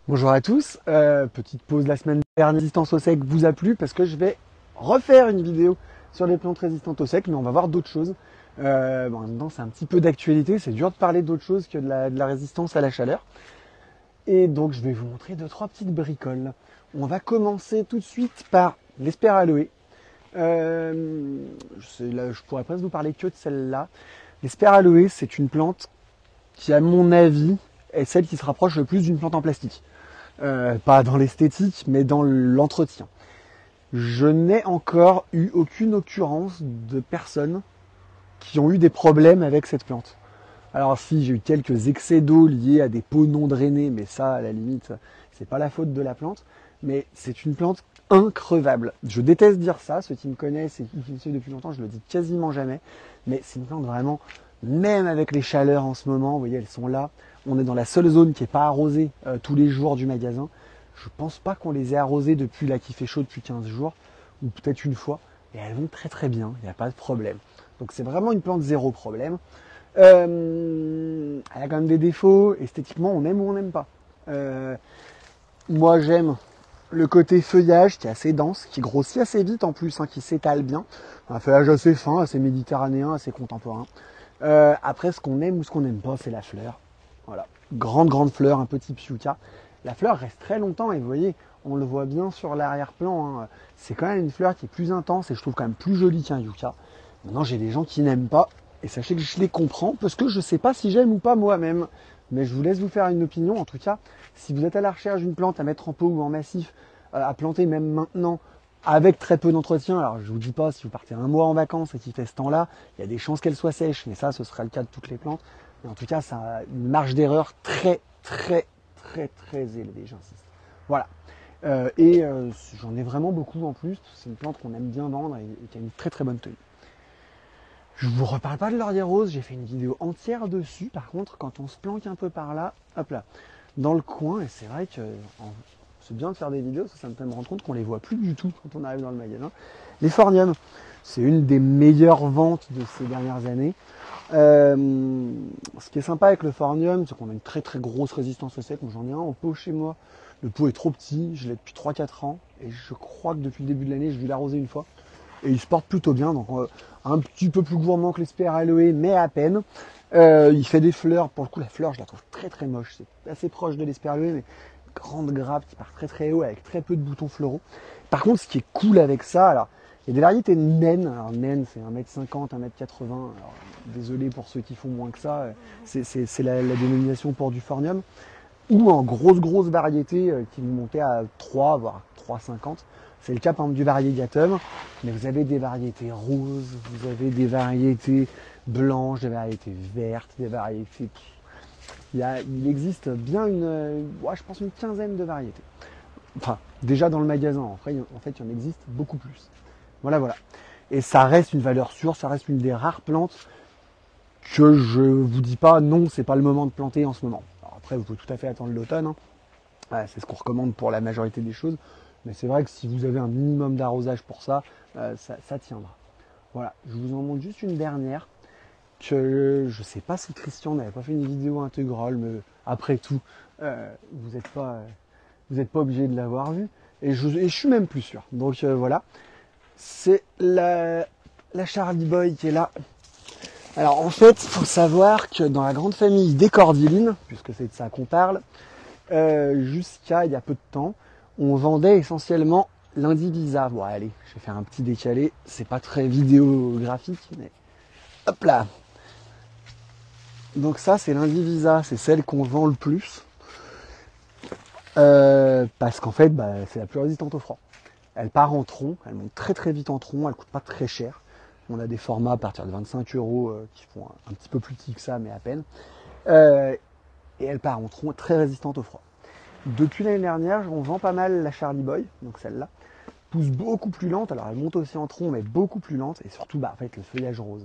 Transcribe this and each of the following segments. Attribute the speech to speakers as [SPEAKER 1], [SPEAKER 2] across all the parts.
[SPEAKER 1] Bonjour à tous, petite pause la semaine dernière, résistance au sec vous a plu parce que je vais refaire une vidéo sur les plantes résistantes au sec, mais on va voir d'autres choses. En même temps c'est un petit peu d'actualité, c'est dur de parler d'autre chose que de la résistance à la chaleur. Et donc je vais vous montrer deux trois petites bricoles. On va commencer tout de suite par l'Esperaloe. Je pourrais presque vous parler que de celle-là. L'Esperaloe, c'est une plante qui, à mon avis, est celle qui se rapproche le plus d'une plante en plastique. Pas dans l'esthétique, mais dans l'entretien. Je n'ai encore eu aucune occurrence de personnes qui ont eu des problèmes avec cette plante. Alors si, j'ai eu quelques excès d'eau liés à des pots non drainés, mais ça, à la limite, c'est pas la faute de la plante, mais c'est une plante increvable. Je déteste dire ça, ceux qui me connaissent et qui me suivent depuis longtemps, je le dis quasiment jamais, mais c'est une plante vraiment, même avec les chaleurs en ce moment, vous voyez, elles sont là, on est dans la seule zone qui n'est pas arrosée tous les jours du magasin. Je pense pas qu'on les ait arrosées depuis là qu'il fait chaud depuis 15 jours, ou peut-être une fois, et elles vont très très bien, il n'y a pas de problème. Donc c'est vraiment une plante zéro problème. Elle a quand même des défauts. Esthétiquement, on aime ou on n'aime pas. Moi, j'aime le côté feuillage qui est assez dense, qui grossit assez vite en plus, qui s'étale bien. Un feuillage assez fin, assez méditerranéen, assez contemporain. Après, ce qu'on aime ou ce qu'on n'aime pas, c'est la fleur. Voilà. Grande fleur, un petit piuca. La fleur reste très longtemps et vous voyez, on le voit bien sur l'arrière-plan. C'est quand même une fleur qui est plus intense et je trouve quand même plus jolie qu'un yucca. Maintenant, j'ai des gens qui n'aiment pas et sachez que je les comprends parce que je ne sais pas si j'aime ou pas moi-même. Mais je vous laisse vous faire une opinion. En tout cas, si vous êtes à la recherche d'une plante à mettre en pot ou en massif, à planter même maintenant, avec très peu d'entretien, alors je vous dis pas si vous partez un mois en vacances et qu'il fait ce temps-là, il y a des chances qu'elle soit sèche, mais ça, ce sera le cas de toutes les plantes. Mais en tout cas, ça a une marge d'erreur très élevée, j'insiste. Voilà. J'en ai vraiment beaucoup en plus. C'est une plante qu'on aime bien vendre et qui a une très bonne tenue. Je vous reparle pas de laurier rose, j'ai fait une vidéo entière dessus. Par contre, quand on se planque un peu par là, hop là, dans le coin, et c'est vrai que c'est bien de faire des vidéos, ça me fait me rendre compte qu'on les voit plus du tout quand on arrive dans le magasin. Les phorniums, c'est une des meilleures ventes de ces dernières années. Ce qui est sympa avec le phornium, c'est qu'on a une très grosse résistance au sec. Moi, j'en ai un en pot chez moi. Le pot est trop petit, je l'ai depuis 3-4 ans. Et je crois que depuis le début de l'année, je vais l'arroser une fois. Et il se porte plutôt bien, donc un petit peu plus gourmand que l'Esperaloe, mais à peine. Il fait des fleurs, pour le coup la fleur je la trouve très moche, c'est assez proche de l'Esperaloe, mais grande grappe qui part très haut avec très peu de boutons floraux. Par contre ce qui est cool avec ça, alors il y a des variétés de naines, alors naine c'est 1m50, 1m80, alors, désolé pour ceux qui font moins que ça, c'est la dénomination pour du phornium, ou en grosse variété qui vont monter à 3 voire 3,50. C'est le cas par exemple du variegatum, mais vous avez des variétés roses, vous avez des variétés blanches, des variétés vertes, des variétés... Il existe bien je pense une quinzaine de variétés. Enfin, déjà dans le magasin, après, en fait, il y en existe beaucoup plus. Voilà. Et ça reste une valeur sûre, ça reste une des rares plantes que je vous dis pas, non, c'est pas le moment de planter en ce moment. Alors après, vous pouvez tout à fait attendre l'automne, c'est ce qu'on recommande pour la majorité des choses. Mais c'est vrai que si vous avez un minimum d'arrosage pour ça, ça tiendra. Voilà, je vous en montre juste une dernière. Que je ne sais pas si Christian n'avait pas fait une vidéo intégrale, mais après tout, vous n'êtes pas obligé de l'avoir vue. Et je suis même plus sûr. Donc voilà, c'est la Charlie Boy qui est là. Alors en fait, il faut savoir que dans la grande famille des cordylines, puisque c'est de ça qu'on parle, jusqu'à il y a peu de temps, on vendait essentiellement l'Indivisa. Bon allez, je vais faire un petit décalé, c'est pas très vidéographique, mais hop là. Donc ça c'est l'Indivisa, c'est celle qu'on vend le plus. Parce qu'en fait, c'est la plus résistante au froid. Elle part en tronc, elle monte très vite en tronc, elle coûte pas très cher. On a des formats à partir de 25 € qui font un petit peu plus petit que ça, mais à peine. Et elle part en tronc, très résistante au froid. Depuis l'année dernière, on vend pas mal la Charlie Boy, donc celle-là. Pousse beaucoup plus lente, alors elle monte aussi en tronc, mais beaucoup plus lente, et surtout en fait, le feuillage rose.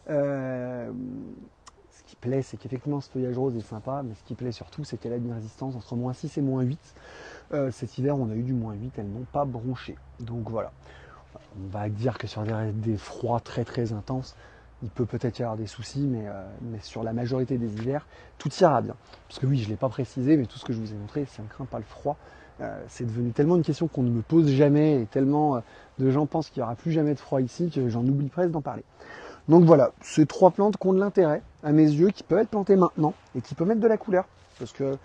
[SPEAKER 1] Ce qui plaît, c'est qu'effectivement ce feuillage rose est sympa, mais ce qui plaît surtout, c'est qu'elle a une résistance entre -6 et -8. Cet hiver, on a eu du -8, elles n'ont pas bronché. Donc voilà. On va dire que sur des froids très intenses, il peut peut-être y avoir des soucis, mais sur la majorité des hivers, tout ira bien. Parce que oui, je ne l'ai pas précisé, mais tout ce que je vous ai montré, ça ne craint pas le froid. C'est devenu tellement une question qu'on ne me pose jamais, et tellement de gens pensent qu'il n'y aura plus jamais de froid ici, que j'en oublie presque d'en parler. Donc voilà, ces 3 plantes qui ont de l'intérêt, à mes yeux, qui peuvent être plantées maintenant, et qui peuvent mettre de la couleur. Parce que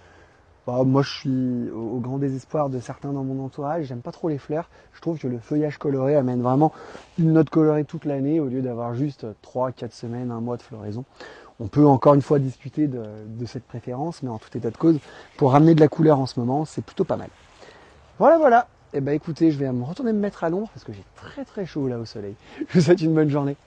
[SPEAKER 1] moi, je suis au grand désespoir de certains dans mon entourage. J'aime pas trop les fleurs. Je trouve que le feuillage coloré amène vraiment une note colorée toute l'année au lieu d'avoir juste 3, 4 semaines, 1 mois de floraison. On peut encore une fois discuter de cette préférence, mais en tout état de cause, pour ramener de la couleur en ce moment, c'est plutôt pas mal. Voilà. Eh ben écoutez, je vais me retourner me mettre à l'ombre parce que j'ai très très chaud là au soleil. Je vous souhaite une bonne journée.